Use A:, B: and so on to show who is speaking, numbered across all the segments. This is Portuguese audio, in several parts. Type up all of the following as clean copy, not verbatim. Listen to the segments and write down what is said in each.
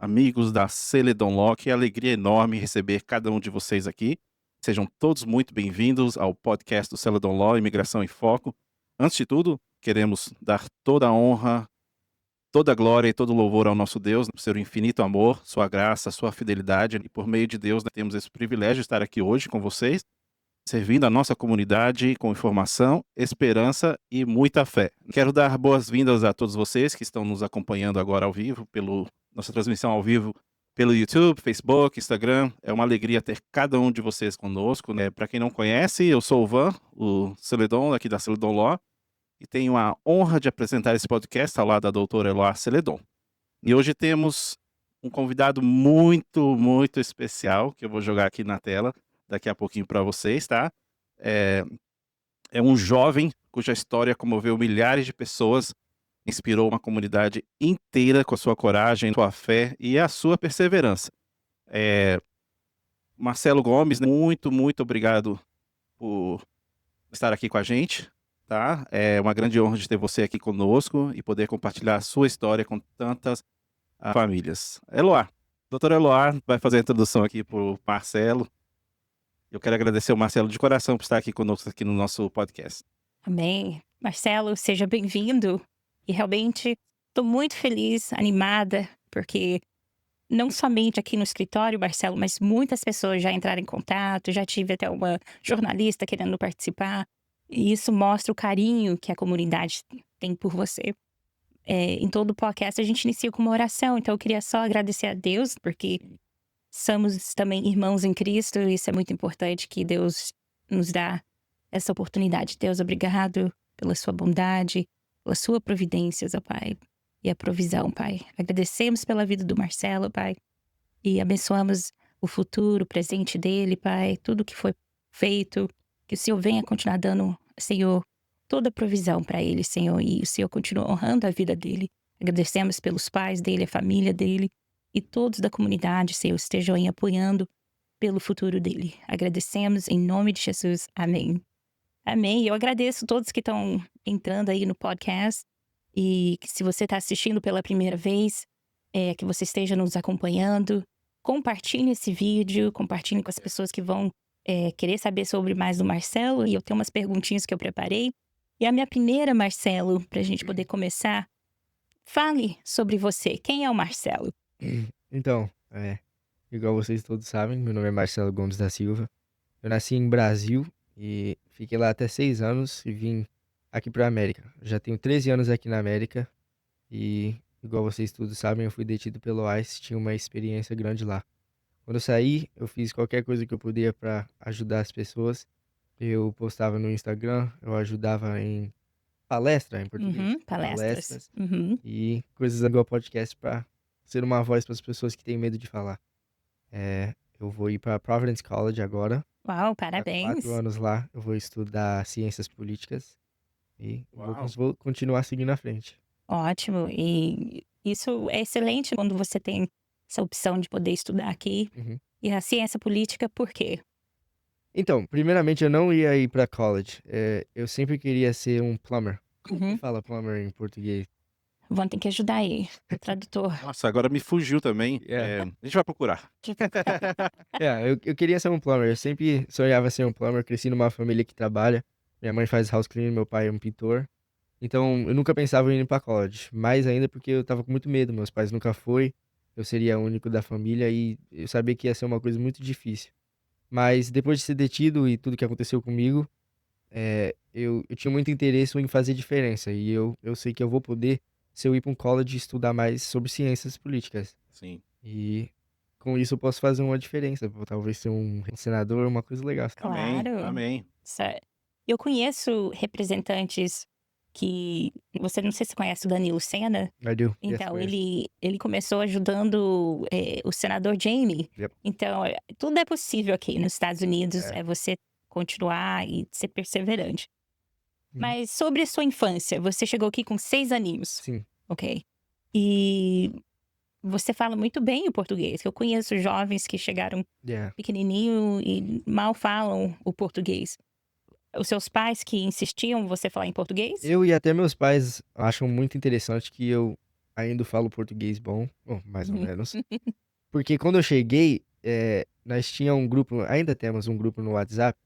A: amigos da Celedon Law. Que alegria enorme receber cada um de vocês aqui. Sejam todos muito bem-vindos ao podcast do Celedon Law, Imigração em Foco. Antes de tudo, queremos dar toda a honra, toda a glória e todo o louvor ao nosso Deus, por seu infinito amor, sua graça, sua fidelidade. E por meio de Deus, temos esse privilégio de estar aqui hoje com vocês, servindo a nossa comunidade com informação, esperança e muita fé. Quero dar boas-vindas a todos vocês que estão nos acompanhando agora ao vivo, nossa transmissão ao vivo pelo YouTube, Facebook, Instagram. É uma alegria ter cada um de vocês conosco, né? Para quem não conhece, eu sou o Van, o Celedon, aqui da Celedon Law, e tenho a honra de apresentar esse podcast ao lado da doutora Eloá Celedon. E hoje temos um convidado muito, muito especial, que eu vou jogar aqui na tela daqui a pouquinho para vocês, tá? É um jovem cuja história comoveu milhares de pessoas, inspirou uma comunidade inteira com a sua coragem, sua fé e a sua perseverança. Marcelo Gomes, muito, muito obrigado por estar aqui com a gente, tá? É uma grande honra de ter você aqui conosco e poder compartilhar a sua história com tantas famílias. Eloá, doutora Eloá vai fazer a introdução aqui para o Marcelo. Eu quero agradecer ao Marcelo de coração por estar aqui conosco aqui no nosso podcast.
B: Amém. Marcelo, seja bem-vindo. E realmente estou muito feliz, animada, porque não somente aqui no escritório, Marcelo, mas muitas pessoas já entraram em contato, já tive até uma jornalista querendo participar. E isso mostra o carinho que a comunidade tem por você. Em todo o podcast a gente inicia com uma oração, então eu queria só agradecer a Deus, porque somos também irmãos em Cristo, e isso é muito importante que Deus nos dá essa oportunidade. Deus, obrigado pela sua bondade, pela sua providência, ó Pai, e a provisão, Pai. Agradecemos pela vida do Marcelo, Pai, e abençoamos o futuro, o presente dele, Pai, tudo que foi feito, que o Senhor venha continuar dando, Senhor, toda a provisão para ele, Senhor, e o Senhor continua honrando a vida dele. Agradecemos pelos pais dele, a família dele, e todos da comunidade, Senhor, estejam aí apoiando pelo futuro dele. Agradecemos em nome de Jesus. Amém. Amém. Eu agradeço todos que estão entrando aí no podcast e que se você está assistindo pela primeira vez, que você esteja nos acompanhando. Compartilhe esse vídeo, compartilhe com as pessoas que vão querer saber sobre mais do Marcelo. E eu tenho umas perguntinhas que eu preparei. E a minha primeira, Marcelo, para a gente poder começar, fale sobre você. Quem é o Marcelo?
C: Então, igual vocês todos sabem, meu nome é Marcelo Gomes da Silva. Eu nasci em Brasil e fiquei lá até 6 anos e vim aqui para a América. Já tenho 13 anos aqui na América e, igual vocês todos sabem, eu fui detido pelo ICE, tinha uma experiência grande lá. Quando eu saí, eu fiz qualquer coisa que eu podia para ajudar as pessoas. Eu postava no Instagram, eu ajudava em palestra em português,
B: Palestras. Uhum.
C: e coisas igual podcast para ser uma voz para as pessoas que têm medo de falar. Eu vou ir para Providence College agora.
B: Uau,
C: Há
B: parabéns.
C: 4 anos lá, eu vou estudar ciências políticas e
A: Uau.
C: vou continuar seguindo à frente.
B: Ótimo. E isso é excelente quando você tem essa opção de poder estudar aqui.
C: Uhum.
B: E a ciência política, por quê?
C: Então, primeiramente, eu não ia ir para college. Eu sempre queria ser um plumber. Como que
B: Uhum.
C: fala plumber em português?
B: Vão ter que ajudar aí, o tradutor.
A: Nossa, agora me fugiu também.
C: Yeah.
A: A gente vai procurar.
C: Eu queria ser um plumber. Eu sempre sonhava ser um plumber. Cresci numa família que trabalha. Minha mãe faz house cleaning, meu pai é um pintor. Então, eu nunca pensava em ir pra college. Mais ainda porque eu tava com muito medo. Meus pais nunca foi. Eu seria o único da família e eu sabia que ia ser uma coisa muito difícil. Mas depois de ser detido e tudo que aconteceu comigo, eu tinha muito interesse em fazer diferença. E eu sei que eu vou poder se eu ir pra um college e estudar mais sobre ciências políticas.
A: Sim.
C: E com isso eu posso fazer uma diferença. Vou talvez ser um senador, uma coisa legal.
A: Amém.
B: Claro.
A: Amém.
B: Eu conheço representantes que... Você não sei se conhece o Danilo Sena.
C: I do. Yes,
B: Então,
C: conheço.
B: ele começou ajudando o senador Jamie.
C: Yep.
B: Então, tudo é possível aqui nos Estados Unidos.
C: É.
B: É você continuar e ser perseverante.
C: Uhum.
B: Mas sobre a sua infância, você chegou aqui com 6 aninhos.
C: Sim.
B: Ok. E você fala muito bem o português. Eu conheço jovens que chegaram
C: Yeah.
B: pequenininho e mal falam o português. Os seus pais que insistiam você falar em português?
C: Eu e até meus pais acham muito interessante que eu ainda falo português bom, mais ou menos. Porque quando eu cheguei, nós tinha um grupo, ainda temos um grupo no WhatsApp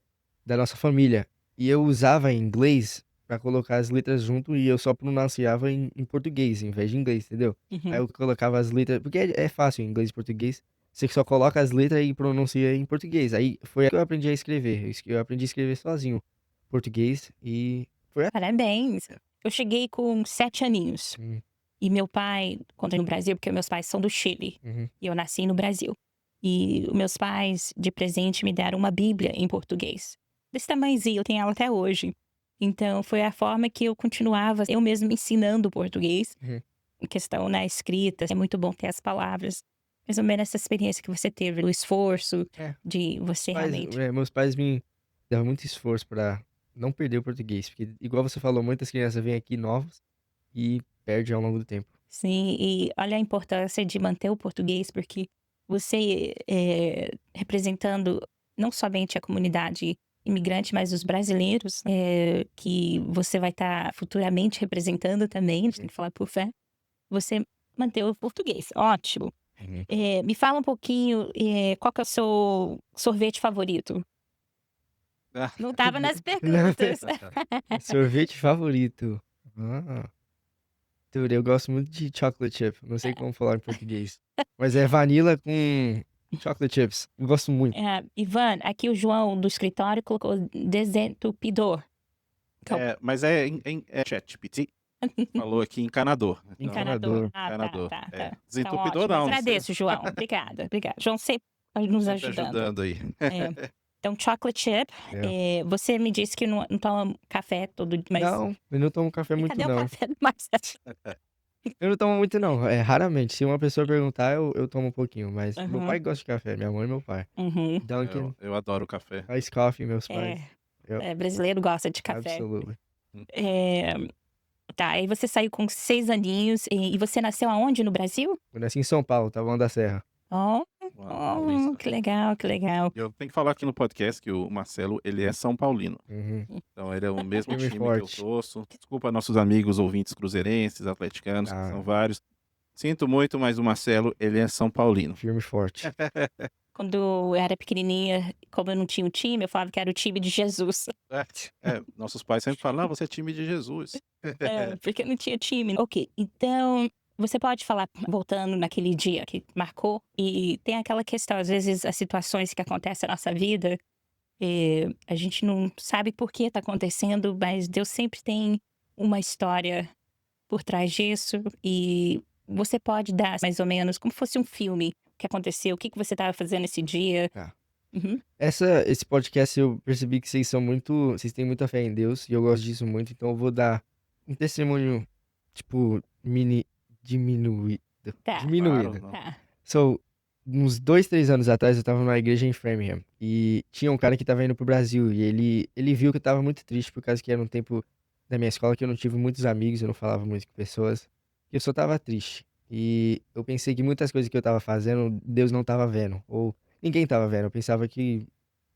C: da nossa família. E eu usava inglês pra colocar as letras junto e eu só pronunciava em português, em vez de inglês, entendeu? Aí
B: Uhum.
C: eu colocava as letras, porque é fácil em inglês e português. Você só coloca as letras e pronuncia em português. Aí foi aí que eu aprendi a escrever. Eu aprendi a escrever sozinho português e foi assim.
B: Parabéns. Eu cheguei com 7 aninhos.
C: Hum,
B: E meu pai, quando eu no Brasil, porque meus pais são do Chile,
C: uhum.
B: e eu nasci no Brasil. E os meus pais, de presente, me deram uma Bíblia em português. Desse tamanhozinho, eu tenho ela até hoje. Então, foi a forma que eu continuava, eu mesmo ensinando português.
C: Uhum.
B: Em questão na escrita, é muito bom ter as palavras. Mais ou menos essa experiência que você teve, o esforço
C: É,
B: de você realmente.
C: meus pais me davam muito esforço pra não perder o português. Porque, igual você falou, muitas crianças vêm aqui novos e perdem ao longo do tempo.
B: Sim, e olha a importância de manter o português, porque você, representando não somente a comunidade imigrante, mas os brasileiros, que você vai estar futuramente representando também, a gente tem que falar por fé, você manter o português. Ótimo.
C: Uhum.
B: Me fala um pouquinho, qual que é o seu sorvete favorito?
A: Ah,
B: Não estava nas
C: Não,
B: perguntas.
C: sorvete favorito. Ah, dude, eu gosto muito de chocolate chip. Não sei como falar em português. Mas é vanilla com chocolate chips. Eu gosto muito.
B: Ivan, aqui o João do escritório colocou desentupidor.
A: mas é ChatGPT. Falou aqui encanador. Então,
B: Encanador.
C: Encanador.
B: Ah,
A: encanador.
B: tá.
A: É.
B: Tá
A: Desentupidor
B: ótimo.
A: não.
B: Agradeço, João. Obrigada. João sempre nos
A: Sempre
B: ajudando.
A: ajudando aí.
B: Então, chocolate chip.
C: É.
B: Você me disse que não toma café todo dia, mas...
C: Não, eu não tomo café
B: E
C: muito,
B: cadê o
C: não.
B: café do Marcelo?
C: Eu não tomo muito, não. É, raramente. Se uma pessoa perguntar, eu tomo um pouquinho. Mas meu
B: Uhum,
C: pai gosta de café. Minha mãe e meu pai.
B: uhum.
C: Dunkin',
A: Eu adoro café.
C: Ice Coffee, meus
B: É,
C: pais. Eu,
B: brasileiro gosta de café.
C: absolutely.
B: É, tá, aí você saiu com 6 aninhos e você nasceu aonde no Brasil?
C: Eu nasci em São Paulo, Taboão da Serra.
B: Oh,
A: Uau, paulista.
B: que legal, que legal.
A: Eu tenho que falar aqui no podcast que o Marcelo, ele é São Paulino.
C: Uhum.
A: Então ele é o mesmo
C: Firme e
A: time que eu
C: forte.
A: torço. Desculpa nossos amigos ouvintes cruzeirenses, atleticanos, que
C: Ah,
A: são vários. Sinto muito, mas o Marcelo, ele é São Paulino.
C: firme e forte.
B: Quando eu era pequenininha, como eu não tinha um time, eu falava que era o time de Jesus.
A: Nossos pais sempre falam, você é time de Jesus.
B: Porque eu não tinha time. Ok, então você pode falar, voltando naquele dia que marcou, e tem aquela questão, às vezes as situações que acontecem na nossa vida, a gente não sabe por que tá acontecendo, mas Deus sempre tem uma história por trás disso, e você pode dar mais ou menos como fosse um filme o que aconteceu, o que você estava fazendo esse dia.
C: Tá.
B: Uhum.
C: Esse podcast eu percebi que vocês têm muita fé em Deus e eu gosto disso muito, então eu vou dar um testemunho, tipo, diminuído.
B: Tá,
C: Diminuído.
A: Claro.
B: tá.
C: So, uns 2, 3 anos atrás eu tava numa igreja em Framingham e tinha um cara que tava indo pro Brasil e ele viu que eu tava muito triste por causa que era um tempo da minha escola que eu não tive muitos amigos, eu não falava muito com pessoas, e eu só tava triste. E eu pensei que muitas coisas que eu tava fazendo, Deus não tava vendo, ou ninguém tava vendo. Eu pensava que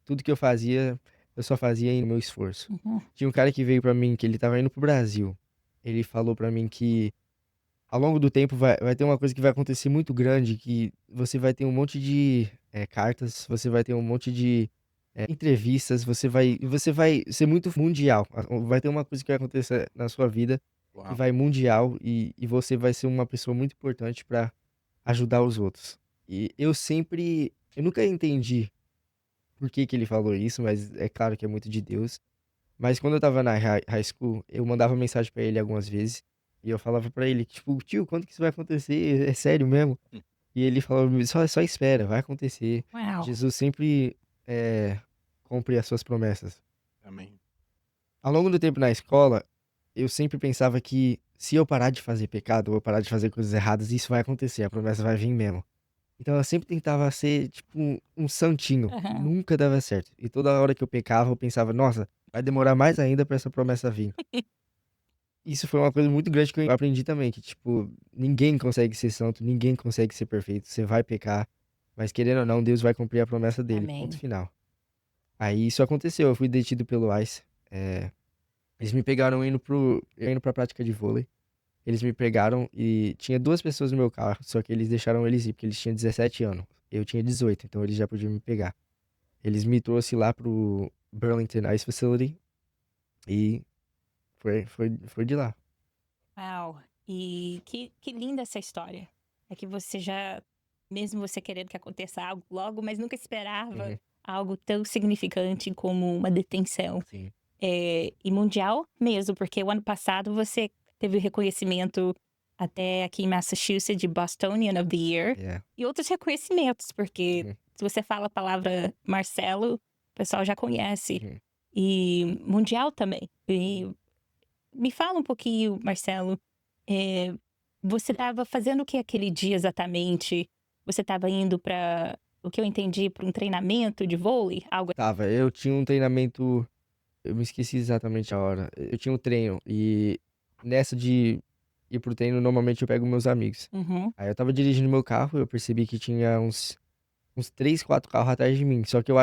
C: tudo que eu fazia, eu só fazia no meu esforço.
B: Uhum.
C: Tinha um cara que veio pra mim, que ele tava indo pro Brasil. Ele falou pra mim que ao longo do tempo vai ter uma coisa que vai acontecer muito grande, que você vai ter um monte de cartas, você vai ter um monte de entrevistas, você vai ser muito mundial. Vai ter uma coisa que vai acontecer na sua vida que
A: Uau.
C: vai mundial e você vai ser uma pessoa muito importante pra ajudar os outros. E eu nunca entendi por que que ele falou isso, mas é claro que é muito de Deus. Mas quando eu tava na high school, eu mandava mensagem pra ele algumas vezes. E eu falava pra ele, tipo, tio, quando que isso vai acontecer? É sério mesmo?
A: Hum.
C: E ele falava, só espera, vai acontecer.
B: Uau.
C: Jesus sempre cumpre as suas promessas.
A: Amém.
C: Ao longo do tempo na escola, eu sempre pensava que se eu parar de fazer pecado, ou eu parar de fazer coisas erradas, isso vai acontecer, a promessa vai vir mesmo. Então eu sempre tentava ser, tipo, um santinho.
B: Aham.
C: Nunca dava certo. E toda hora que eu pecava, eu pensava, nossa, vai demorar mais ainda pra essa promessa vir. Isso foi uma coisa muito grande que eu aprendi também, que, tipo, ninguém consegue ser santo, ninguém consegue ser perfeito. Você vai pecar, mas querendo ou não, Deus vai cumprir a promessa dele.
B: Amém.
C: Ponto final. Aí isso aconteceu, eu fui detido pelo ICE. Eles me pegaram indo pra prática de vôlei. eles me pegaram e tinha 2 pessoas no meu carro, só que eles deixaram eles ir, porque eles tinham 17 anos. Eu tinha 18, então eles já podiam me pegar. Eles me trouxe lá pro Burlington Ice Facility e foi de lá.
B: Uau! E que linda essa história. É que você já, mesmo você querendo que aconteça algo logo, mas nunca esperava
C: Uhum,
B: algo tão significante como uma detenção.
C: sim.
B: E mundial mesmo, porque o ano passado você teve o reconhecimento até aqui em Massachusetts de Bostonian of the Year
C: É.
B: e outros reconhecimentos, porque
C: Uhum,
B: se você fala a palavra Marcelo, o pessoal já conhece.
C: uhum.
B: E mundial também. E me fala um pouquinho, Marcelo, eh, você estava fazendo o que aquele dia exatamente? Você estava indo para, o que eu entendi, para um treinamento de vôlei? Algo.
C: Eu tinha um treinamento, eu me esqueci exatamente a hora. Eu tinha um treino e nessa de ir pro treino, normalmente eu pego meus amigos.
B: Uhum,
C: Aí eu estava dirigindo meu carro, eu percebi que tinha uns 3, 4 carros atrás de mim. Só que eu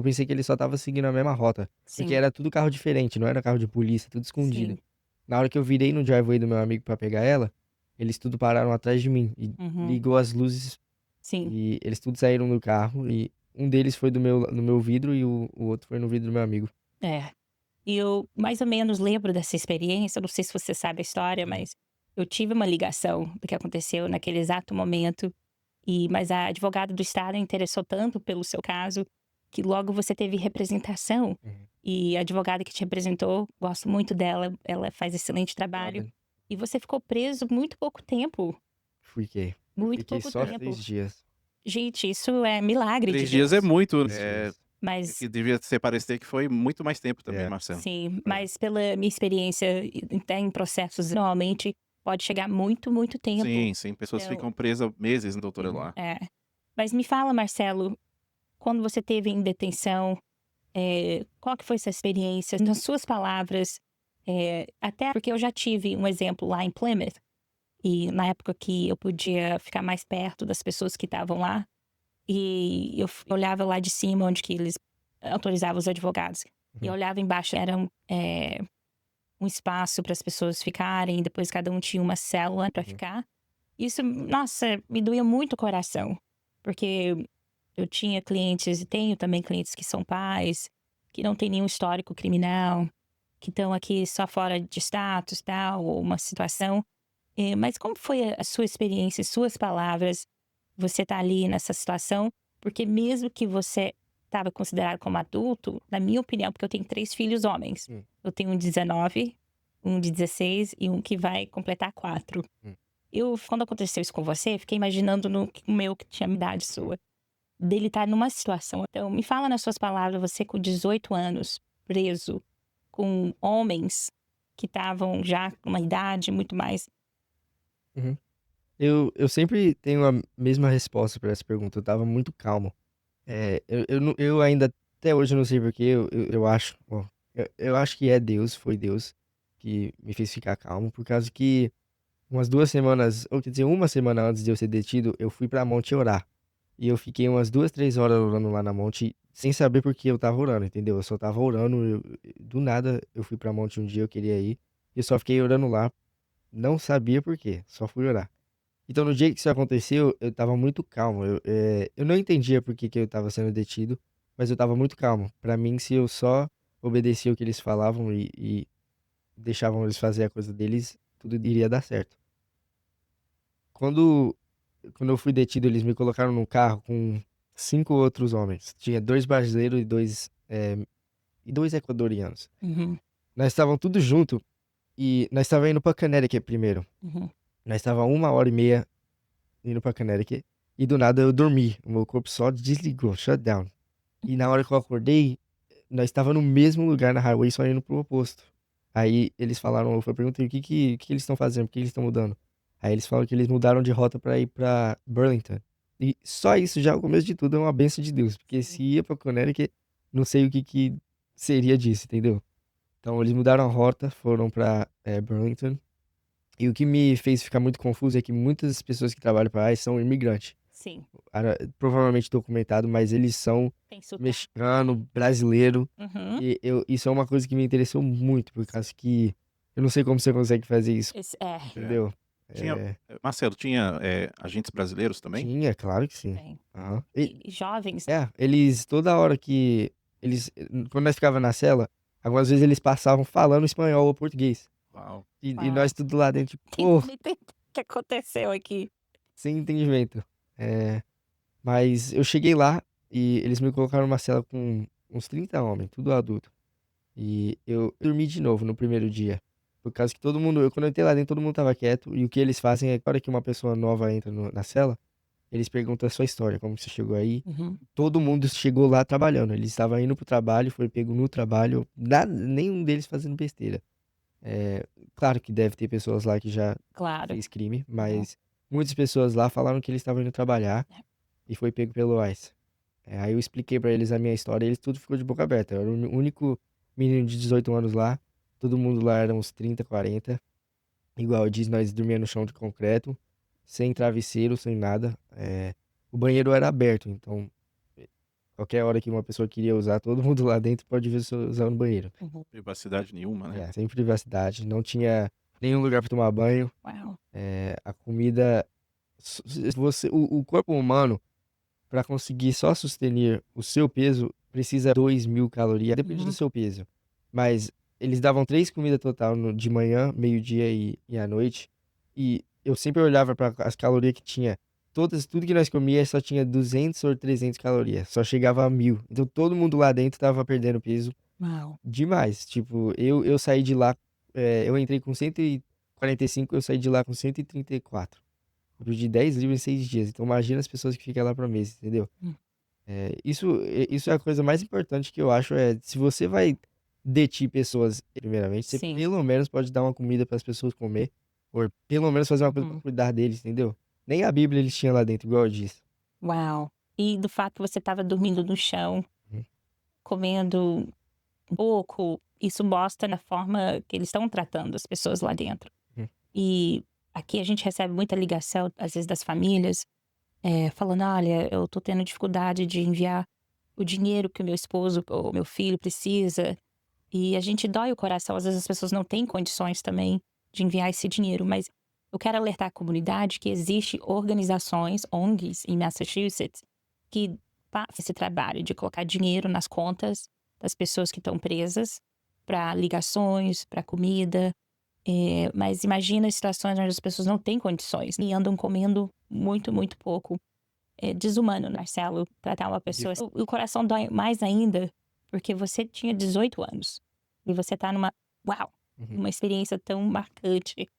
C: pensei que eles só estavam seguindo a mesma rota, porque
B: sim,
C: era tudo carro diferente, não era carro de polícia, tudo escondido.
B: sim,
C: Na hora que eu virei no driveway do meu amigo pra pegar ela, eles tudo pararam atrás de mim e
B: uhum,
C: ligou as luzes
B: sim.
C: e eles tudo saíram do carro e um deles foi no meu vidro e o outro foi no vidro do meu amigo.
B: É. E eu mais ou menos lembro dessa experiência, eu não sei se você sabe a história,
C: Uhum,
B: mas eu tive uma ligação do que aconteceu naquele exato momento, mas a advogada do estado interessou tanto pelo seu caso, que logo você teve representação,
C: uhum.
B: e a advogada que te representou, gosto muito dela, ela faz excelente trabalho,
C: Foda.
B: e você ficou preso muito pouco tempo,
C: Fiquei.
B: muito
C: Fiquei
B: pouco
C: só
B: tempo.
C: 3 dias.
B: Gente, isso é milagre de
A: 3 dias é
B: Deus.
A: muito,
C: 3 dias.
B: Mas
A: que devia ser parecer que foi muito mais tempo também,
C: É,
A: Marcelo.
B: sim,
C: foi.
B: mas pela minha experiência, até em processos, normalmente pode chegar muito, muito tempo.
A: Sim, sim, pessoas
B: Então,
A: ficam presas meses, doutora,
C: Uhum.
A: lá.
B: Mas me fala, Marcelo, quando você teve em detenção, qual que foi essa experiência? Nas suas palavras, até porque eu já tive um exemplo lá em Plymouth, e na época que eu podia ficar mais perto das pessoas que estavam lá, e olhava lá de cima, onde que eles autorizavam os advogados, e eu
C: Uhum.
B: olhava embaixo, era um espaço para as pessoas ficarem, depois cada um tinha uma célula para
C: Uhum.
B: ficar. Isso, nossa, me doía muito o coração, porque eu tinha clientes e tenho também clientes que são pais, que não têm nenhum histórico criminal, que estão aqui só fora de status, tal, ou uma situação. Mas como foi a sua experiência, suas palavras, você tá ali nessa situação? Porque mesmo que você estava considerado como adulto, na minha opinião, porque eu tenho 3 filhos homens.
C: Hum,
B: Eu tenho um de 19, um de 16 e um que vai completar 4.
C: hum,
B: Quando aconteceu isso com você, fiquei imaginando no meu que tinha a idade
C: hum.
B: sua, dele estar numa situação. Então, me fala nas suas palavras, você com 18 anos, preso, com homens que estavam já com uma idade muito mais.
C: Uhum. Eu sempre tenho a mesma resposta pra essa pergunta, eu estava muito calmo. Eu ainda até hoje eu não sei porquê, eu acho, bom, eu acho que é Deus, foi Deus que me fez ficar calmo, por causa que umas 2 semanas, ou quer dizer, 1 semana antes de eu ser detido, eu fui pra monte orar. E eu fiquei umas 2, 3 horas orando lá na monte, sem saber por que eu estava orando, entendeu? Eu só estava orando, do nada eu fui pra monte um dia, eu queria ir, e eu só fiquei orando lá, não sabia por quê, só fui orar. Então no dia que isso aconteceu, eu estava muito calmo, eu não entendia por que que eu estava sendo detido, mas eu estava muito calmo. Pra mim, se eu só obedecia o que eles falavam e deixavam eles fazer a coisa deles, tudo iria dar certo. Quando Quando eu fui detido, eles me colocaram num carro com 5 outros homens. Tinha 2 brasileiros e 2 equatorianos.
B: Uhum,
C: Nós estávamos tudo junto e nós estávamos indo pra Connecticut primeiro.
B: uhum.
C: Nós estávamos 1 hora e meia indo pra Connecticut e do nada eu dormi. O meu corpo só desligou, shut down. E na hora que eu acordei, nós estávamos no mesmo lugar na highway, só indo pro oposto. Aí eles falaram, eu perguntei o que eles estão fazendo, por que eles estão mudando. Aí eles falaram que eles mudaram de rota pra ir pra Burlington. E só isso já, o começo de tudo, é uma bênção de Deus. Porque se ia pra Connecticut, não sei o que que seria disso, entendeu? Então eles mudaram a rota, foram pra Burlington. E o que me fez ficar muito confuso é que muitas pessoas que trabalham pra ICE são imigrantes.
B: Sim,
C: Provavelmente documentado, mas eles são
B: tem sotaque.
C: mexicano, brasileiro.
B: Uhum,
C: Isso é uma coisa que me interessou muito, por causa que Eu não sei como você consegue fazer isso,
B: É,
A: É.
C: entendeu?
A: Tinha,
C: É,
A: Marcelo, tinha agentes brasileiros também?
C: tinha, claro que sim.
B: tem.
C: Aham.
B: E jovens,
C: Eles, toda hora que eles, quando nós ficava na cela, algumas vezes eles passavam falando espanhol ou português.
A: Uau.
C: E
B: uau,
C: nós tudo lá dentro, tipo, pô,
B: tentando entender o que aconteceu aqui.
C: sem entendimento. É, mas eu cheguei lá e eles me colocaram numa cela com uns 30 homens, tudo adulto. E eu dormi de novo no primeiro dia. Por causa que todo mundo, quando eu entrei lá dentro, todo mundo tava quieto. E o que eles fazem é, na hora que uma pessoa nova entra na cela, eles perguntam a sua história, como você chegou aí.
B: Uhum.
C: Todo mundo chegou lá trabalhando. Eles estavam indo pro trabalho, foi pego no trabalho, nenhum deles fazendo besteira. É, claro que deve ter pessoas lá que já
B: Claro.
C: fez crime,
B: Uhum.
C: mas muitas pessoas lá falaram que eles estavam indo trabalhar e foi pego pelo ICE. Aí eu expliquei pra eles a minha história e eles tudo ficou de boca aberta. Eu era o único menino de 18 anos lá, todo mundo lá era uns 30, 40. Igual eu disse, nós dormíamos no chão de concreto, sem travesseiro, sem nada. O banheiro era aberto, então qualquer hora que uma pessoa queria usar, todo mundo lá dentro pode ver se usar no banheiro.
B: Uhum.
A: Privacidade nenhuma, né?
C: Sem privacidade, não tinha nenhum lugar pra tomar banho.
B: Uau.
C: A comida, o corpo humano, para conseguir só sustenir o seu peso, precisa 2.000 calorias, depende do
B: Uhum.
C: seu peso. Mas eles davam 3 comidas total de manhã, meio-dia e à noite. E eu sempre olhava para as calorias que tinha. Tudo que nós comia só tinha 200 ou 300 calorias, só chegava a 1.000. Então todo mundo lá dentro tava perdendo peso
B: Uau.
C: demais. Tipo, eu saí de lá, eu entrei com 145, eu saí de lá com 134. Eu perdi 10 libras em 6 dias. Então imagina as pessoas que ficam lá por mês, entendeu?
B: Hum.
C: Isso é a coisa mais importante que eu acho, se você vai deter pessoas, primeiramente, você
B: Sim.
C: pelo menos pode dar uma comida para as pessoas comer, ou pelo menos fazer uma coisa para
B: Uhum.
C: cuidar deles, entendeu? Nem a Bíblia eles tinham lá dentro, igual eu disse.
B: Uau. E do fato que você estava dormindo no chão,
C: Uhum.
B: comendo pouco, isso mostra na forma que eles estão tratando as pessoas lá dentro.
C: Uhum.
B: E aqui a gente recebe muita ligação, às vezes, das famílias, falando: olha, eu tô tendo dificuldade de enviar o dinheiro que o meu esposo ou meu filho precisa. E a gente dói o coração, às vezes as pessoas não têm condições também de enviar esse dinheiro, mas eu quero alertar a comunidade que existe organizações, ONGs em Massachusetts, que fazem esse trabalho de colocar dinheiro nas contas das pessoas que estão presas para ligações, para comida. Mas imagina situações onde as pessoas não têm condições e andam comendo muito, muito pouco. É desumano, Marcelo, tratar uma pessoa. O coração dói mais ainda porque você tinha 18 anos e você tá uau,
C: Uhum.
B: uma experiência tão marcante.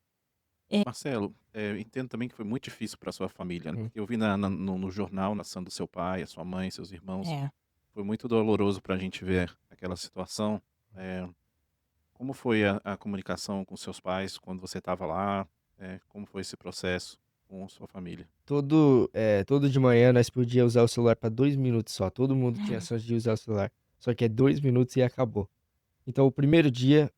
A: Marcelo, eu entendo também que foi muito difícil para sua família, né?
C: Uhum.
A: Porque eu vi no jornal, na ação do seu pai, a sua mãe, seus irmãos.
B: É.
A: Foi muito doloroso para a gente ver aquela situação. Como foi a comunicação com seus pais quando você estava lá? Como foi esse processo com sua família?
C: Todo de manhã nós podíamos usar o celular para 2 minutos só. Todo mundo tinha a chance de usar o celular. Só que é 2 minutos e acabou. Então, o primeiro dia,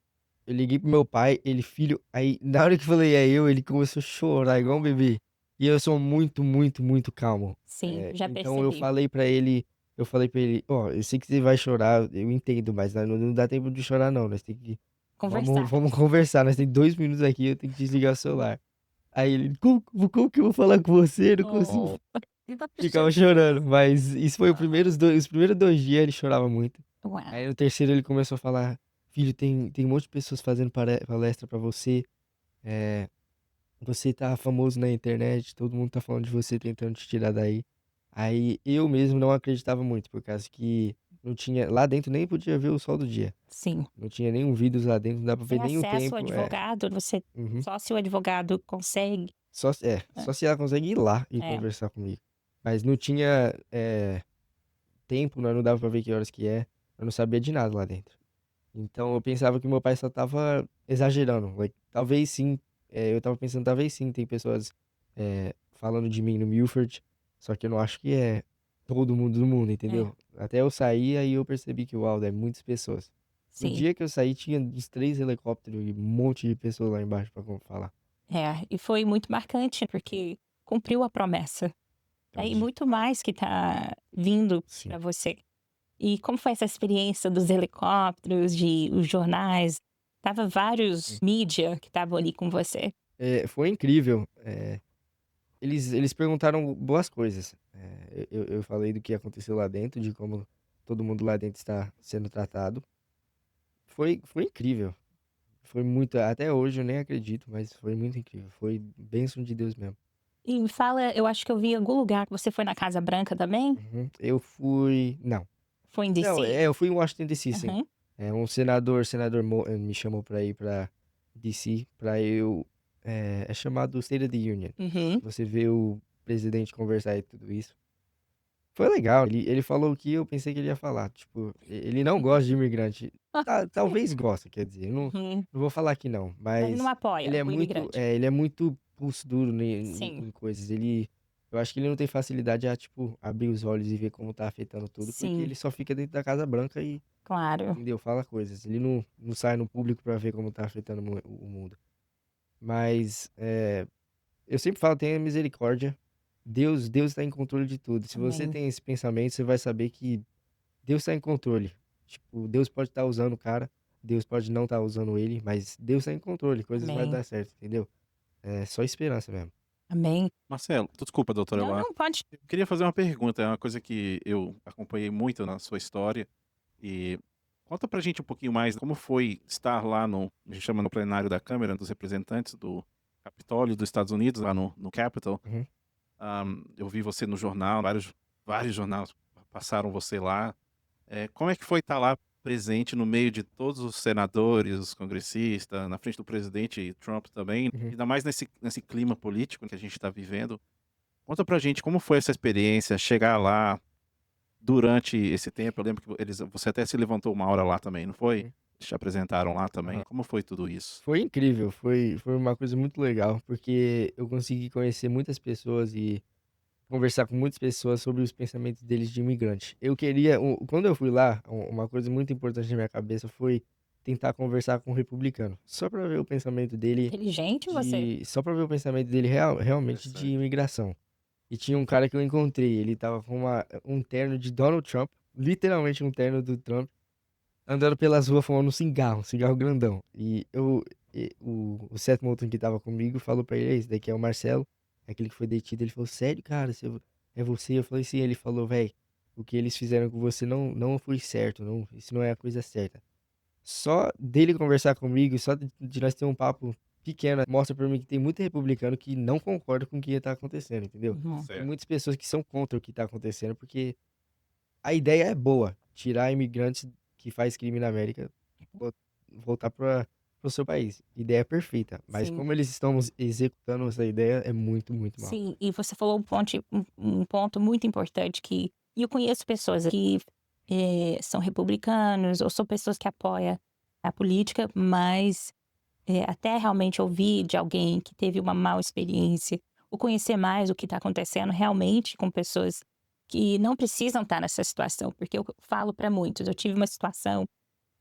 C: eu liguei pro meu pai, ele, filho, aí na hora que eu falei ele começou a chorar igual um bebê. E eu sou muito, muito, muito calmo.
B: Sim, já
C: Então eu
B: percebi.
C: falei pra ele, ó, eu sei que você vai chorar, eu entendo, mas não dá tempo de chorar não, nós tem que,
B: Conversar.
C: vamos conversar, nós temos 2 minutos aqui, eu tenho que desligar o celular. Aí ele, como que eu vou falar com você? Eu não consigo. Ficava chorando, mas isso foi os primeiros 2 dias ele chorava muito.
B: Uau.
C: Aí no terceiro ele começou a falar, filho, tem um monte de pessoas fazendo palestra pra você, é, você tá famoso na internet, todo mundo tá falando de você, tentando te tirar daí. Aí eu mesmo não acreditava muito, por causa que não tinha, lá dentro nem podia ver o sol do dia.
B: Sim.
C: Não tinha nenhum vídeos lá dentro, não dá pra ver
B: Sem
C: nem o
B: acesso ao
C: tempo.
B: advogado, você
C: Uhum.
B: só se o advogado consegue.
C: Só se ela consegue ir lá e
B: É.
C: conversar comigo. Mas não tinha tempo, né? Não dava pra ver que horas que é. Eu não sabia de nada lá dentro. Então eu pensava que meu pai só tava exagerando. Talvez sim. Eu tava pensando, talvez sim, tem pessoas falando de mim no Milford. Só que eu não acho que é todo mundo do mundo, entendeu? Até eu sair, aí eu percebi que, uau, é muitas pessoas. No
B: Sim.
C: dia que eu saí, tinha uns 3 helicópteros e um monte de pessoas lá embaixo pra falar.
B: E foi muito marcante, porque cumpriu a promessa. E muito mais que tá vindo
C: Sim.
B: para você. E como foi essa experiência dos helicópteros, os jornais? Tava vários mídia que estavam ali com você.
C: Foi incrível. Eles perguntaram boas coisas. Eu falei do que aconteceu lá dentro, de como todo mundo lá dentro está sendo tratado. Foi incrível. Foi muito. Até hoje eu nem acredito, mas foi muito incrível. Foi bênção de Deus mesmo.
B: E me fala, eu acho que eu vi em algum lugar que você foi na Casa Branca também?
C: Uhum. Eu fui. Não.
B: Foi em
C: Não,
B: DC?
C: eu fui em Washington DC, sim.
B: Aham.
C: Um senador me chamou pra ir pra DC, pra eu. É chamado State of the Union.
B: Uhum.
C: Você vê o presidente conversar e tudo isso. Foi legal. Ele falou o que eu pensei que ele ia falar. Tipo, ele não gosta de imigrante. Talvez goste, quer dizer. Eu
B: Uhum.
C: não vou falar que não.
B: Mas ele não
C: Mas
B: apoia o imigrante.
C: ele é muito pulso duro
B: Sim,
C: em coisas. Eu acho que ele não tem facilidade a, tipo, abrir os olhos e ver como tá afetando tudo, porque
B: sim,
C: ele só fica dentro da Casa Branca e,
B: claro.
C: entendeu? Fala coisas. Ele não sai no público pra ver como tá afetando o mundo. Mas eu sempre falo, tenha misericórdia. Deus está em controle de tudo. Se você
B: Amém.
C: tem esse pensamento, você vai saber que Deus está em controle. Tipo, Deus pode estar usando o cara, Deus pode não estar usando ele, mas Deus está em controle, coisas vai
B: Amém.
C: dar certo, entendeu? É só esperança mesmo.
B: Amém.
A: Marcelo, desculpa, doutora
B: Não,
A: Lá.
B: não, pode.
A: Eu queria fazer uma pergunta, é uma coisa que eu acompanhei muito na sua história. E conta pra gente um pouquinho mais como foi estar lá a gente chama no plenário da Câmara dos Representantes do Capitólio dos Estados Unidos, lá no Capitol.
C: Uhum.
A: Eu vi você no jornal, vários jornais passaram você lá. Como é que foi estar lá presente no meio de todos os senadores, os congressistas, na frente do presidente Trump também,
C: Uhum.
A: ainda mais nesse clima político que a gente está vivendo? Conta pra gente como foi essa experiência, chegar lá durante esse tempo. Eu lembro que você até se levantou uma hora lá também, não foi?
C: Uhum.
A: Eles te apresentaram lá também.
C: Aham.
A: Como foi tudo isso?
C: Foi incrível, foi uma coisa muito legal, porque eu consegui conhecer muitas pessoas e conversar com muitas pessoas sobre os pensamentos deles de imigrante. Quando eu fui lá, uma coisa muito importante na minha cabeça foi tentar conversar com um republicano, só para ver o pensamento dele
B: Inteligente você.
C: só para ver o pensamento dele realmente de
A: Interessante.
C: imigração. E tinha um cara que eu encontrei, ele tava com um terno de Donald Trump, literalmente um terno do Trump, andando pelas ruas fumando um cigarro grandão. O Seth Moulton que tava comigo falou pra ele: esse daqui é o Marcelo, é aquele que foi detido. Ele falou: sério, cara, é você? Eu falei: sim. Ele falou: velho, o que eles fizeram com você não foi certo, não, isso não é a coisa certa. Só dele conversar comigo, só de nós ter um papo pequeno, mostra pra mim que tem muito republicano que não concorda com o que tá acontecendo, entendeu?
B: Uhum.
C: Tem
A: Certo.
C: muitas pessoas que são contra o que tá acontecendo, porque a ideia é boa, tirar imigrantes que faz crime na América, vo- voltar para o seu país. Ideia é perfeita, mas
B: Sim,
C: como eles estão executando essa ideia é muito, muito mal.
B: sim. E você falou um ponto muito importante e eu conheço pessoas que são republicanos ou são pessoas que apoiam a política, mas até realmente ouvir de alguém que teve uma mal experiência, ou conhecer mais o que está acontecendo realmente com pessoas que não precisam estar nessa situação, porque eu falo para muitos, eu tive uma situação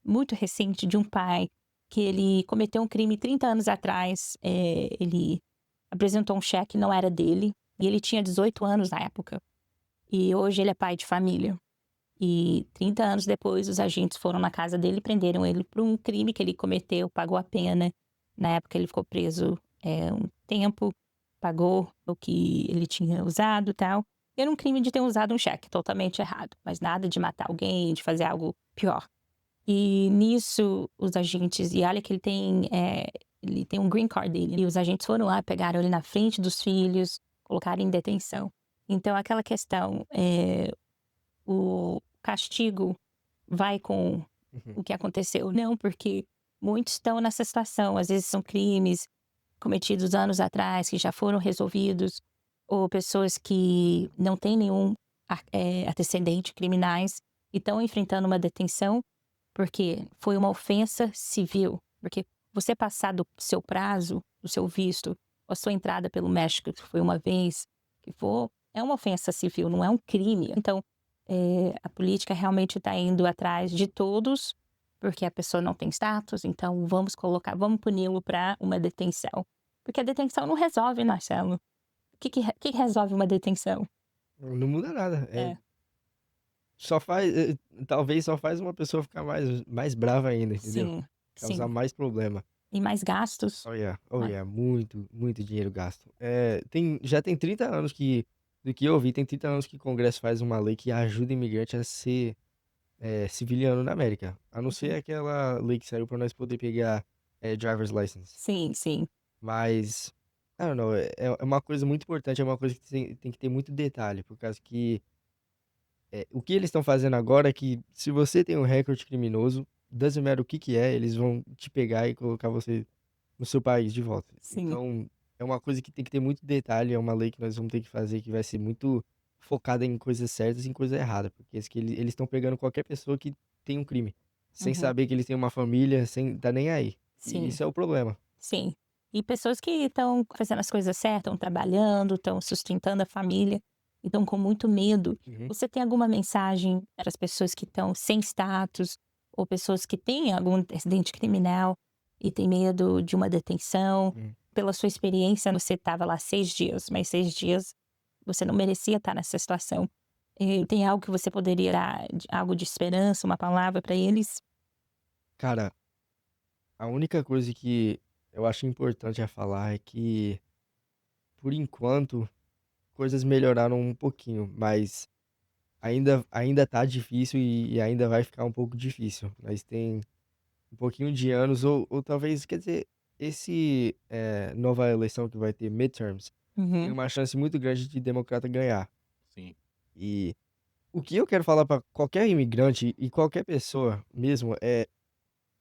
B: muito recente de um pai que ele cometeu um crime 30 anos atrás, ele apresentou um cheque, não era dele, e ele tinha 18 anos na época, e hoje ele é pai de família. E 30 anos depois, os agentes foram na casa dele e prenderam ele por um crime que ele cometeu, pagou a pena. Na época, ele ficou preso um tempo, pagou o que ele tinha usado e tal. Era um crime de ter usado um cheque, totalmente errado, mas nada de matar alguém, de fazer algo pior. E nisso, os agentes, e olha que ele tem um green card dele, e os agentes foram lá, pegaram ele na frente dos filhos, colocaram em detenção. Então, aquela questão, o castigo vai com
C: Uhum.
B: o que aconteceu. Não, porque muitos estão nessa situação. Às vezes são crimes cometidos anos atrás que já foram resolvidos, ou pessoas que não têm nenhum antecedente criminais e estão enfrentando uma detenção porque foi uma ofensa civil. Porque você passar do seu prazo, do seu visto, a sua entrada pelo México, que foi uma vez, que for, é uma ofensa civil, não é um crime. Então, a política realmente está indo atrás de todos, porque a pessoa não tem status, então vamos puni-lo para uma detenção. Porque a detenção não resolve, Marcelo. O que resolve uma detenção?
C: Não muda nada.
B: É,
C: Só faz, talvez só faz uma pessoa ficar mais brava ainda, entendeu?
B: sim,
C: causar
B: Sim.
C: mais problema.
B: E mais gastos.
C: Oh
B: Mas-
C: yeah, muito, muito dinheiro gasto. Já tem 30 anos do que eu vi, tem 30 anos que o Congresso faz uma lei que ajuda imigrante a ser civiliano na América. A não ser
B: Uhum.
C: aquela lei que saiu para nós poder pegar driver's license.
B: Sim, sim.
C: Mas, I don't know, é uma coisa muito importante, é uma coisa que tem que ter muito detalhe, por causa que o que eles estão fazendo agora é que se você tem um recorde criminoso, doesn't matter o que que é, eles vão te pegar e colocar você no seu país de volta.
B: Sim.
C: Então, é uma coisa que tem que ter muito detalhe, é uma lei que nós vamos ter que fazer que vai ser muito focada em coisas certas e em coisas erradas, porque eles estão pegando qualquer pessoa que tem um crime, sem
B: Uhum.
C: saber que eles têm uma família, sem tá nem aí. E
B: Sim.
C: isso é o problema.
B: Sim. E pessoas que estão fazendo as coisas certas, estão trabalhando, estão sustentando a família, e estão com muito medo.
C: Uhum.
B: Você tem alguma mensagem para as pessoas que estão sem status, ou pessoas que têm algum antecedente criminal e têm medo de uma detenção?
C: Uhum.
B: Pela sua experiência, você estava lá 6 dias, mas 6 dias você não merecia estar nessa situação. Tem algo que você poderia dar, algo de esperança, uma palavra para eles?
C: Cara, a única coisa que eu acho importante a falar é que, por enquanto, coisas melhoraram um pouquinho, mas ainda tá difícil e ainda vai ficar um pouco difícil. Mas tem um pouquinho de anos, ou talvez, quer dizer, esse nova eleição que vai ter midterms, tem
B: Uhum.
C: uma chance muito grande de democrata ganhar.
A: Sim.
C: E o que eu quero falar para qualquer imigrante e qualquer pessoa mesmo é,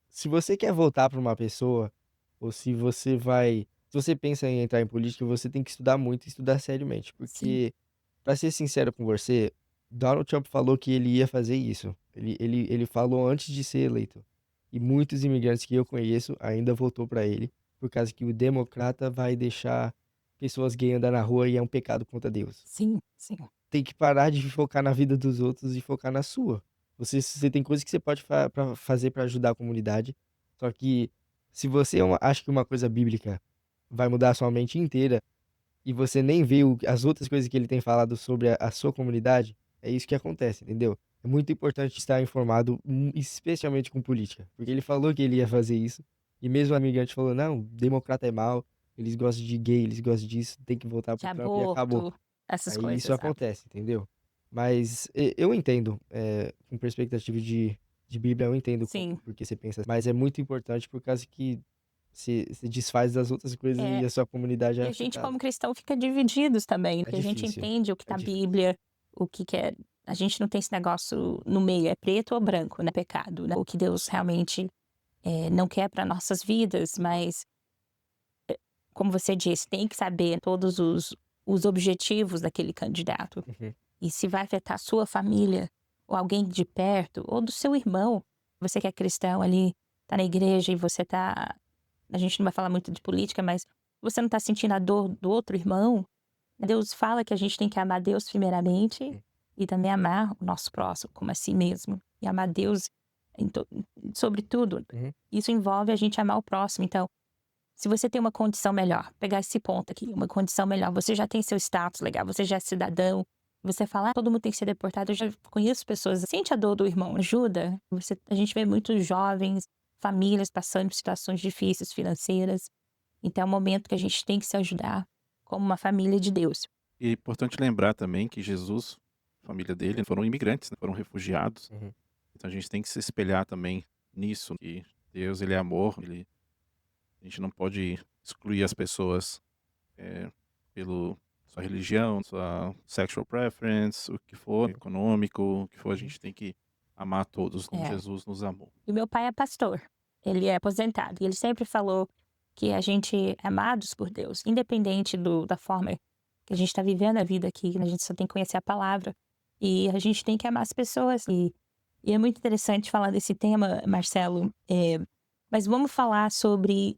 C: se você quer votar para uma pessoa, ou se você pensa em entrar em política, você tem que estudar muito e estudar seriamente,
B: Sim.
C: porque, pra ser sincero com você, Donald Trump falou que ele ia fazer isso. Ele falou antes de ser eleito. E muitos imigrantes que eu conheço ainda votou pra ele, por causa que o democrata vai deixar pessoas gays andar na rua e é um pecado contra Deus.
B: Sim, sim.
C: Tem que parar de focar na vida dos outros e focar na sua. Você tem coisas que você pode fazer pra ajudar a comunidade, só que se você acha que uma coisa bíblica vai mudar a sua mente inteira, e você nem vê as outras coisas que ele tem falado sobre a sua comunidade, é isso que acontece, entendeu? É muito importante estar informado, especialmente com política, porque ele falou que ele ia fazer isso, e mesmo o imigrante falou, não, democrata é mal, eles gostam de gay, eles gostam disso, tem que voltar
B: De
C: pro Trump e acabou.
B: aborto, essas
C: Aí isso
B: coisas, sabe?
C: acontece, entendeu? Mas eu entendo, com perspectiva de Bíblia, eu entendo
B: Sim.
C: porque você pensa, mas é muito importante por causa que se desfaz das outras coisas
B: É,
C: e a sua comunidade
B: e
C: é
B: a gente,
C: afetada.
B: como cristão, fica divididos também, porque a gente
C: difícil,
B: entende o que
C: é
B: tá na
C: difícil.
B: Bíblia, o que é. A gente não tem esse negócio no meio, é preto ou branco, né? Pecado, né? O que Deus realmente não quer para nossas vidas, mas, como você disse, tem que saber todos os objetivos daquele candidato.
C: Uhum.
B: E se vai afetar a sua família, ou alguém de perto, ou do seu irmão. Você que é cristão ali, tá na igreja e você tá. A gente não vai falar muito de política, mas você não tá sentindo a dor do outro irmão. Deus fala que a gente tem que amar Deus primeiramente e também amar o nosso próximo como a si mesmo. E amar Deus sobre tudo.
C: Uhum.
B: Isso envolve a gente amar o próximo. Então, se você tem uma condição melhor, pegar esse ponto aqui, uma condição melhor, você já tem seu status legal, você já é cidadão, você fala, todo mundo tem que ser deportado. Eu já conheço pessoas, sente a dor do irmão, ajuda. A gente vê muitos jovens, famílias passando por situações difíceis financeiras. Então é um momento que a gente tem que se ajudar como uma família de Deus.
A: E é importante lembrar também que Jesus, a família dele, foram imigrantes, né, foram refugiados.
C: Uhum.
A: Então a gente tem que se espelhar também nisso, que Deus, ele é amor, a gente não pode excluir as pessoas pelo sua religião, sua sexual preference, o que for, econômico, o que for, a gente tem que amar todos como
B: É.
A: Jesus nos amou.
B: E meu pai é pastor, ele é aposentado, e ele sempre falou que a gente é amados por Deus, independente da forma que a gente está vivendo a vida aqui, a gente só tem que conhecer a palavra, e a gente tem que amar as pessoas. E é muito interessante falar desse tema, Marcelo, mas vamos falar sobre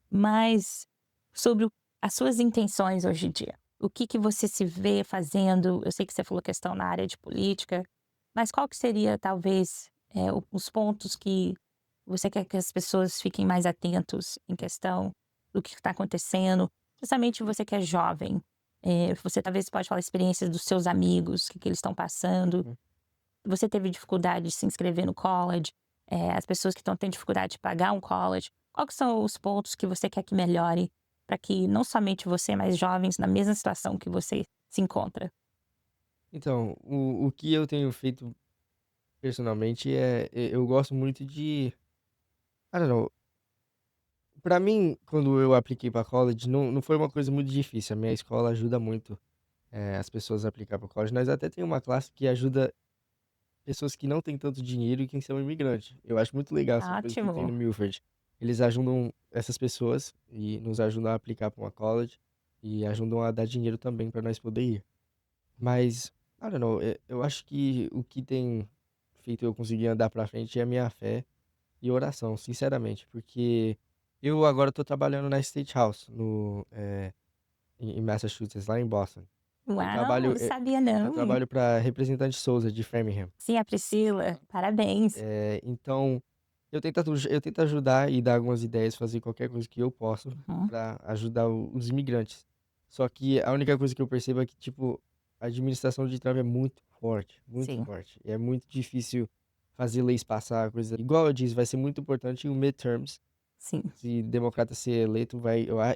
B: as suas intenções hoje em dia. O que você se vê fazendo? Eu sei que você falou questão na área de política, mas qual que seria, talvez, os pontos que você quer que as pessoas fiquem mais atentos em questão do que está acontecendo? Justamente você que é jovem, você talvez pode falar experiências dos seus amigos, o que eles estão passando.
C: Uhum.
B: Você teve dificuldade de se inscrever no college, as pessoas que estão tendo dificuldade de pagar um college. Quais que são os pontos que você quer que melhore para que não somente você, mas jovens na mesma situação que você se encontra?
C: Então, o que eu tenho feito personalmente eu gosto muito de I don't know, pra mim, quando eu apliquei pra college, não foi uma coisa muito difícil, a minha escola ajuda muito, as pessoas a aplicar para college. Nós até tem uma classe que ajuda pessoas que não têm tanto dinheiro e que são imigrantes. Eu acho muito legal essa coisa que tem no
B: Ótimo.
C: Milford. Eles ajudam essas pessoas e nos ajudam a aplicar para uma college e ajudam a dar dinheiro também para nós poder ir. Mas, I don't know, eu acho que o que tem feito eu conseguir andar pra frente é a minha fé e oração, sinceramente, porque eu agora tô trabalhando na State House, em Massachusetts, lá em Boston. Eu
B: Uau,
C: trabalho,
B: não
C: eh,
B: sabia
C: eu
B: não.
C: trabalho para representante Souza de Framingham.
B: Sim, a Priscila, parabéns.
C: Então, eu tento ajudar e dar algumas ideias, fazer qualquer coisa que eu posso
B: Uhum,
C: para ajudar os imigrantes. Só que a única coisa que eu percebo é que, tipo, a administração de Trump é muito forte, muito
B: sim,
C: forte. E é muito difícil fazer leis passar, coisa. Igual eu disse, vai ser muito importante o midterms.
B: sim.
C: Se democrata ser eleito,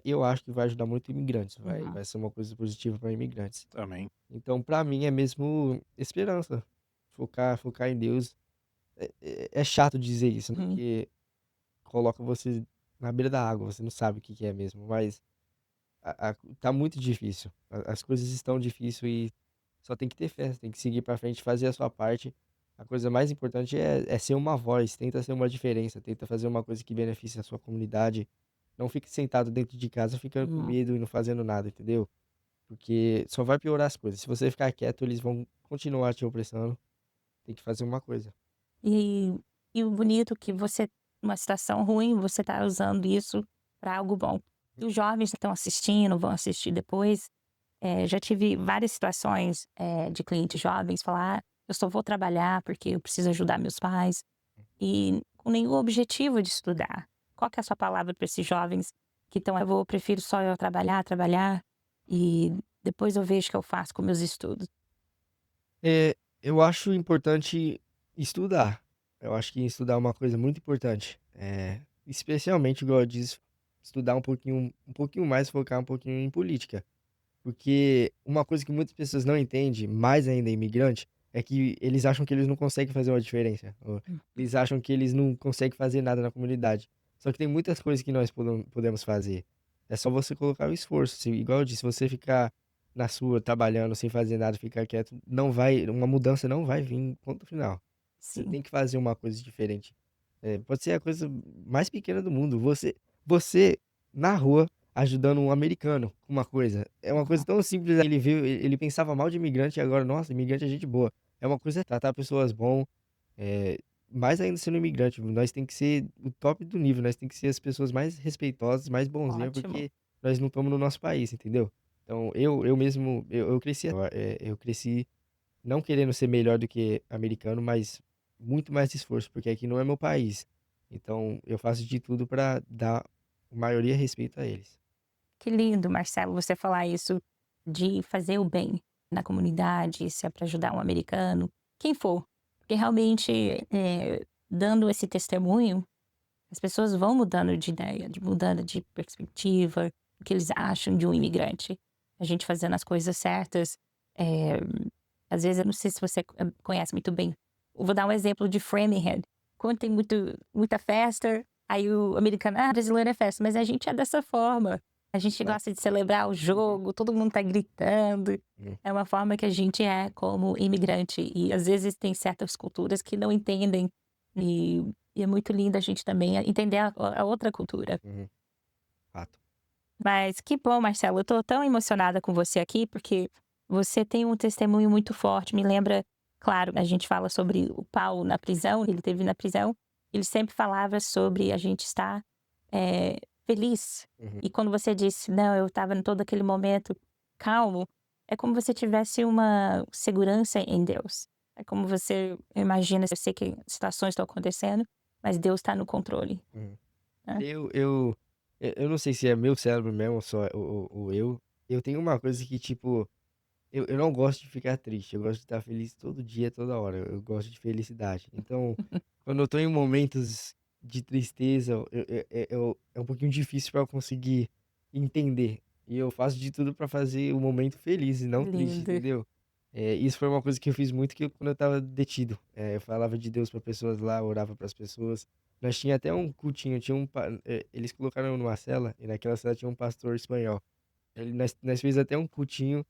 C: eu acho que vai ajudar muito imigrantes.
B: Uhum,
C: Vai ser uma coisa positiva para imigrantes.
A: Amém.
C: Então, para mim, é mesmo esperança. Focar em Deus. É chato dizer isso, né,
B: uhum.
C: porque coloca você na beira da água, você não sabe o que que é mesmo, mas tá muito difícil. As coisas estão difíceis e só tem que ter fé, tem que seguir pra frente, fazer a sua parte. A coisa mais importante é ser uma voz, tenta ser uma diferença, tenta fazer uma coisa que beneficie a sua comunidade. Não fique sentado dentro de casa ficando com
B: Uhum.
C: medo e não fazendo nada, entendeu? Porque só vai piorar as coisas. Se você ficar quieto, eles vão continuar te opressando. Tem que fazer uma coisa.
B: E, e o bonito que você, numa situação ruim, você está usando isso para algo bom. E os jovens que estão assistindo, vão assistir depois. Já tive várias situações de clientes jovens falar: eu só vou trabalhar porque eu preciso ajudar meus pais, e com nenhum objetivo de estudar. Qual que é a sua palavra para esses jovens que estão, prefiro só eu trabalhar, trabalhar, e depois eu vejo o que eu faço com meus estudos?
C: Eu acho importante estudar. Eu acho que estudar é uma coisa muito importante. Especialmente, igual eu disse, estudar um pouquinho mais, focar um pouquinho em política. Porque uma coisa que muitas pessoas não entendem, mais ainda imigrante, é que eles acham que eles não conseguem fazer uma diferença. Ou eles acham que eles não conseguem fazer nada na comunidade. Só que tem muitas coisas que nós podemos fazer. É só você colocar o esforço. Igual eu disse, se você ficar na sua, trabalhando, sem fazer nada, ficar quieto, uma mudança não vai vir, ponto final. Você
B: Sim.
C: tem que fazer uma coisa diferente. Pode ser a coisa mais pequena do mundo. Você na rua, ajudando um americano com uma coisa. É uma coisa
B: Uhum.
C: tão simples, ele pensava mal de imigrante e agora, nossa, imigrante é gente boa. É uma coisa tratar pessoas bom, eh, mais ainda sendo imigrante, nós tem que ser o top do nível, nós tem que ser as pessoas mais respeitosas, mais bonzinhas,
B: Ótimo.
C: porque nós não estamos no nosso país, entendeu? Então eu mesmo, eu cresci, eu cresci não querendo ser melhor do que americano, mas muito mais esforço, porque aqui não é meu país. Então eu faço de tudo para dar maioria respeito a eles.
B: Que lindo, Marcelo, você falar isso de fazer o bem na comunidade, se é para ajudar um americano, quem for. Porque realmente, dando esse testemunho, as pessoas vão mudando de ideia, mudando de perspectiva, o que eles acham de um imigrante. A gente fazendo as coisas certas. eh, Às vezes, eu não sei se você conhece muito bem. Eu vou dar um exemplo de Framingham. Quando tem muita festa, aí o americano, brasileiro é festa, mas a gente é dessa forma. A gente
C: Claro.
B: gosta de celebrar o jogo, todo mundo tá gritando.
C: Hum.
B: É uma forma que a gente é como imigrante. E às vezes tem certas culturas que não entendem. E, e é muito lindo a gente também entender a outra cultura.
C: Uhum. Fato.
B: Mas que bom, Marcelo. Eu tô tão emocionada com você aqui, porque você tem um testemunho muito forte. Me lembra, claro, a gente fala sobre o Paulo na prisão, ele teve na prisão. Ele sempre falava sobre a gente estar feliz.
C: Uhum.
B: E quando você disse, não, eu estava em todo aquele momento calmo, é como você tivesse uma segurança em Deus. É como você imagina, eu sei que situações estão acontecendo, mas Deus está no controle,
C: Uhum.
B: né?
C: Eu não sei se é meu cérebro mesmo ou só o eu tenho uma coisa que, tipo, eu não gosto de ficar triste, eu gosto de estar feliz todo dia, toda hora, eu gosto de felicidade. Então, quando eu tô em momentos de tristeza, é um pouquinho difícil para eu conseguir entender. E eu faço de tudo para fazer o momento feliz e
B: Que
C: não triste,
B: lindo.
C: entendeu? Isso foi uma coisa que eu fiz muito quando eu estava detido. Eu falava de Deus para pessoas lá, orava para as pessoas. Nós tinha até um cultinho, eles colocaram numa cela e naquela cela tinha um pastor espanhol. Nós fez até um cultinho,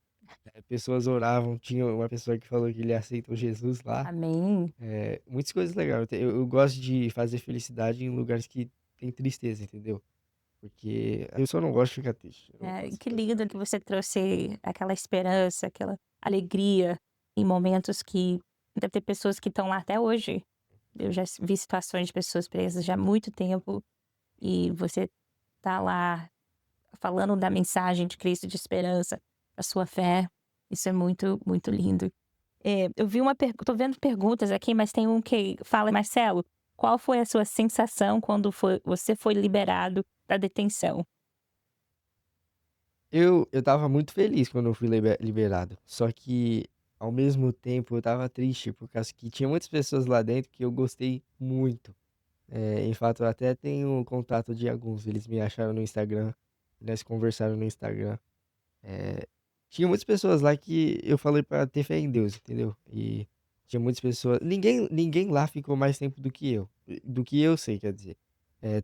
C: pessoas oravam, tinha uma pessoa que falou que ele aceitou Jesus lá.
B: Amém.
C: Muitas coisas legais. Eu gosto de fazer felicidade em lugares que tem tristeza, entendeu? Porque eu só não gosto de ficar triste. Eu não posso
B: Que
C: ficar
B: lindo que você trouxe aquela esperança, aquela alegria em momentos que deve ter pessoas que estão lá até hoje. Eu já vi situações de pessoas presas já há muito tempo e você tá lá falando da mensagem de Cristo, de esperança, a sua fé. Isso é muito, muito lindo. Eu vi tô vendo perguntas aqui, mas tem um que fala, Marcelo, qual foi a sua sensação quando você foi liberado da detenção?
C: Eu tava muito feliz quando eu fui liberado. Só que, ao mesmo tempo, eu tava triste, por causa que tinha muitas pessoas lá dentro que eu gostei muito. Em fato, eu até tenho contato de alguns. Eles me acharam no Instagram, nós conversaram no Instagram. É, tinha muitas pessoas lá que eu falei pra ter fé em Deus, entendeu? E tinha muitas pessoas. Ninguém lá ficou mais tempo do que eu. Do que eu sei, quer dizer.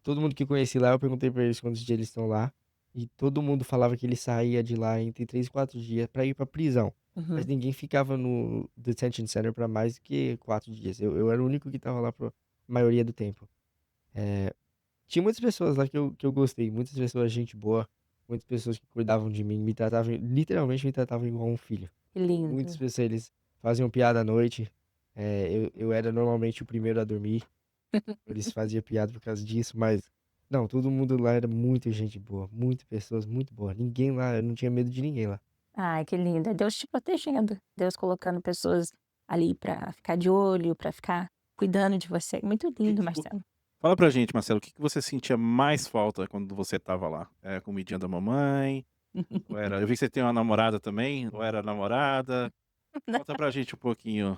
C: Todo mundo que eu conheci lá, eu perguntei pra eles quantos dias eles estão lá. E todo mundo falava que ele saía de lá entre 3 e 4 dias pra ir pra prisão. Mas
B: Uhum.
C: ninguém ficava no detention center pra mais do que 4 dias. Eu era o único que tava lá pra maioria do tempo. É, tinha muitas pessoas lá que eu gostei, muitas pessoas, gente boa, muitas pessoas que cuidavam de mim, me tratavam, literalmente me tratavam igual um filho.
B: Que
C: Muitas
B: lindo.
C: pessoas, eles faziam piada à noite, eu era normalmente o primeiro a dormir, eles faziam piada por causa disso, mas não, todo mundo lá era muita gente boa, muitas pessoas muito boas, ninguém lá, eu não tinha medo de ninguém lá.
B: Ai, que lindo. É Deus te protegendo. Deus colocando pessoas ali pra ficar de olho, pra ficar cuidando de você. Muito lindo, Marcelo.
A: Fala pra gente, Marcelo, o que que você sentia mais falta quando você estava lá? É a comidinha da mamãe? Ou era eu vi que você tem uma namorada também, ou era namorada? Conta pra gente um pouquinho,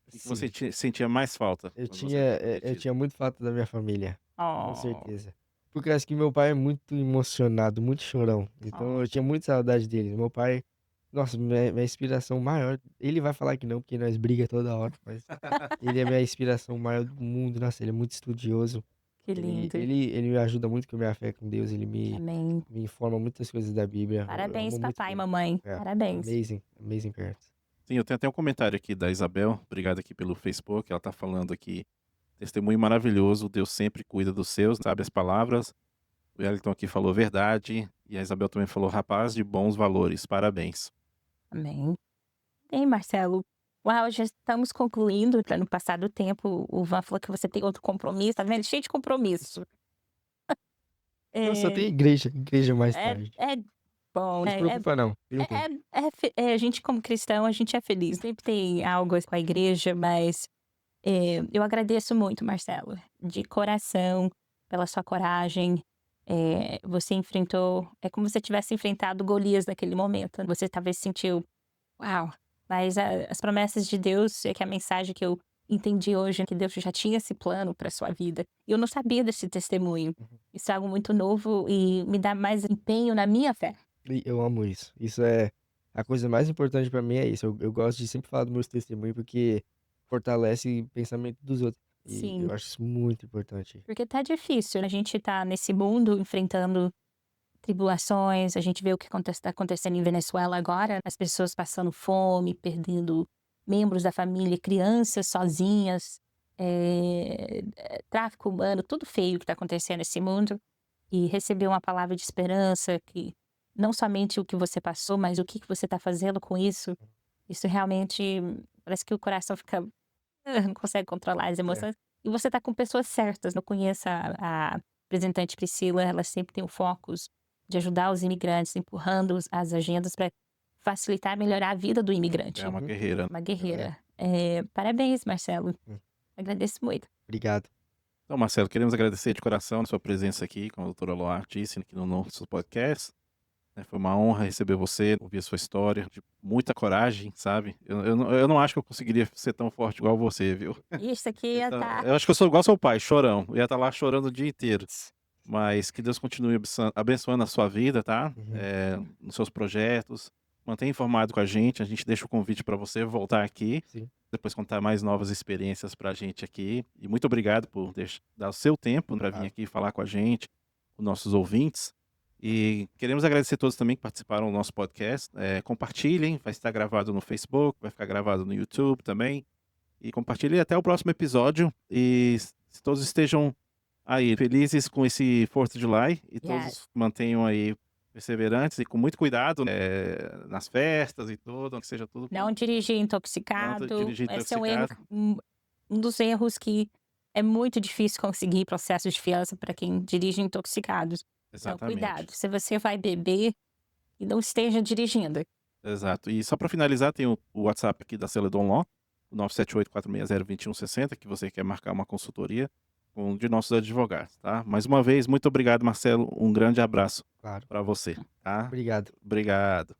A: o que que você
C: Sim,
A: sentia mais falta
C: eu
A: quando você
C: tinha,
A: estava
C: eu
A: detido?
C: tinha muito falta da minha família. Com
B: Oh,
C: certeza. Porque acho que meu pai é muito emocionado, muito chorão. Então
B: oh.
C: eu tinha muita saudade dele. Meu pai, nossa, minha inspiração maior. Ele vai falar que não, porque nós briga toda hora, mas ele é a minha inspiração maior do mundo. Nossa, ele é muito estudioso.
B: Que
C: Ele,
B: lindo.
C: ele, ele me ajuda muito com a minha fé com Deus. Ele me,
B: Amém.
C: me informa muitas coisas da Bíblia. Eu
B: Parabéns,
C: amo muito
B: papai e
C: ele.
B: mamãe.
C: É,
B: Parabéns.
C: amazing, amazing parents.
A: Sim, eu tenho até um comentário aqui da Isabel, obrigado aqui pelo Facebook, ela tá falando aqui: "Testemunho maravilhoso, Deus sempre cuida dos seus, sabe as palavras". O Wellington aqui falou: "Verdade", e a Isabel também falou: "Rapaz de bons valores, parabéns".
B: Amém. Bem, Marcelo. Uau, já estamos concluindo. Para não passar do tempo, o Van falou que você tem outro compromisso, tá vendo? Cheio de compromisso.
C: Não, só
B: É,
C: tem igreja mais
B: é,
C: tarde.
B: é bom.
C: Não se preocupa não, tem tempo.
B: A gente, como cristão, a gente é feliz. Sempre tem algo com a igreja, mas eu agradeço muito, Marcelo, de coração, pela sua coragem. Você enfrentou. É como se você tivesse enfrentado Golias naquele momento. Você talvez sentiu, uau! Mas as promessas de Deus, é que a mensagem que eu entendi hoje é que Deus já tinha esse plano para sua vida. E eu não sabia desse testemunho. Isso é algo muito novo e me dá mais empenho na minha fé.
C: E eu amo isso. Isso é a coisa mais importante pra mim é isso. Eu gosto de sempre falar dos meus testemunhos porque fortalece o pensamento dos outros. E
B: Sim,
C: eu acho isso muito importante.
B: porque tá difícil, né? A gente tá nesse mundo enfrentando tribulações, a gente vê o que está acontecendo em Venezuela agora, as pessoas passando fome, perdendo membros da família, crianças sozinhas, tráfico humano, tudo feio que está acontecendo nesse mundo. E receber uma palavra de esperança, que não somente o que você passou, mas o que você está fazendo com isso realmente parece que o coração fica não consegue controlar as
C: É.
B: emoções. E você está com pessoas certas. Não conheço a representante Priscila, ela sempre tem o foco de ajudar os imigrantes, empurrando as agendas para facilitar, melhorar a vida do
A: É
B: imigrante.
A: uma
C: Uhum.
A: guerreira.
B: Uma
C: É.
B: guerreira. Parabéns, Marcelo.
C: Hum.
B: Agradeço muito.
C: Obrigado.
A: Então, Marcelo, queremos agradecer de coração a sua presença aqui, como a doutora Loar disse, aqui no nosso podcast. né, foi uma honra receber você, ouvir a sua história, de muita coragem, sabe. Eu não acho que eu conseguiria ser tão forte igual você, viu.
B: Isso aqui ia
A: Então,
B: estar.
A: eu acho que eu sou igual seu pai, chorão, eu ia estar lá chorando o dia inteiro. Mas que Deus continue abençoando a sua vida, tá,
C: Uhum.
A: nos seus projetos. Mantenha informado com a gente deixa o convite para você voltar aqui,
C: Sim.
A: depois contar mais novas experiências pra gente aqui. E muito obrigado por dar o seu tempo para vir
C: Claro.
A: aqui falar com a gente, com nossos ouvintes. E queremos agradecer a todos também que participaram do nosso podcast. Compartilhem, vai estar gravado no Facebook, vai ficar gravado no YouTube também. E compartilhem até o próximo episódio. E se todos estejam aí felizes com esse 4th of July e
B: Yes.
A: todos mantenham aí perseverantes e com muito cuidado, nas festas e tudo, que seja tudo
B: Não dirigir
A: não
B: intoxicado.
A: dirigir
B: Esse é um erro,
A: intoxicado.
B: um dos erros que é muito difícil conseguir processo de fiança para quem dirige intoxicados. Então,
A: Exatamente.
B: cuidado. Se você vai beber e não esteja dirigindo.
A: Exato. E só para finalizar, tem o WhatsApp aqui da Celedon Law, o 978-460-2160, que você quer marcar uma consultoria com um de nossos advogados, tá? Mais uma vez, muito obrigado, Marcelo. Um grande abraço
C: Claro.
A: para você, tá?
C: Obrigado.
A: Obrigado.